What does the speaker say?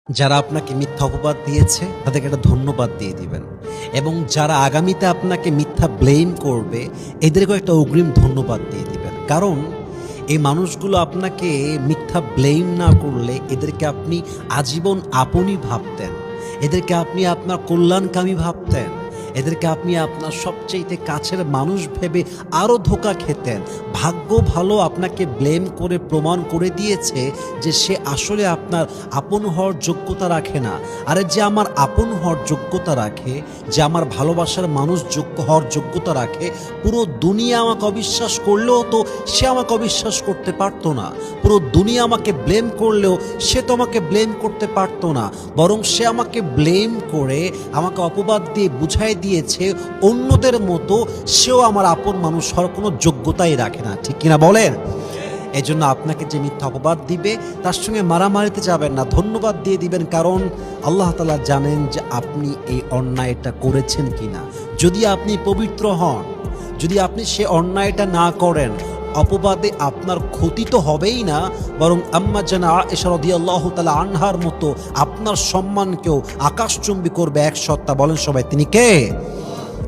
যারা আপনাকে মিথ্যা অপবাদ দিয়েছে তাদেরকে একটা ধন্যবাদ দিয়ে দিবেন, এবং যারা আগামীতে আপনাকে মিথ্যা ব্লেম করবে এদেরকেও একটা অগ্রিম ধন্যবাদ দিয়ে দিবেন। কারণ এই মানুষগুলো আপনাকে মিথ্যা ব্লেম না করলে এদেরকে আপনি আজীবন আপনই ভাবতেন, এদেরকে আপনি আপনার কল্যাণকামী ভাবতেন, এদেরকে আপনি আপনার সবচেয়ে কাছের মানুষ ভেবে আরও ধোঁকা খেতেন। ভাগ্য ভালো আপনাকে ব্লেম করে প্রমাণ করে দিয়েছে যে সে আসলে আপনার আপন হওয়ার যোগ্যতা রাখে না। আরে যে আমার আপন হওয়ার যোগ্যতা রাখে, যে আমার ভালোবাসার মানুষ হওয়ার যোগ্যতা রাখে, পুরো দুনিয়া আমাকে অবিশ্বাস করলেও তো সে আমাকে অবিশ্বাস করতে পারতো না। পুরো দুনিয়া আমাকে ব্লেম করলেও সে তো আমাকে ব্লেম করতে পারতো না, বরং সে আমাকে ব্লেম করে আমাকে অপবাদ দিয়ে বুঝাই দিয়েছে অন্যদের মতো সেও আমার আপন মানুষ হওয়ার কোনো যোগ্যতাই রাখে না। ঠিক কিনা বলেন? এই জন্য আপনাকে যে মিথ্যা অপবাদ দিবে তার সঙ্গে মারামারিতে যাবেন না, ধন্যবাদ দিয়ে দিবেন। কারণ আল্লাহ তাআলা জানেন যে আপনি এই অন্যায়টা করেছেন কিনা। যদি আপনি পবিত্র হন, যদি আপনি সে অন্যায়টা না করেন, অপবাদে আপনার ক্ষতি তো হবেই না, বরং আম্মা জানা আয়েশা রাদিয়াল্লাহু তাআলা আনহার মতো আপনার সম্মানকেও আকাশচুম্বী করবে এক সত্তা। বলেন সবাই, তিনি কে?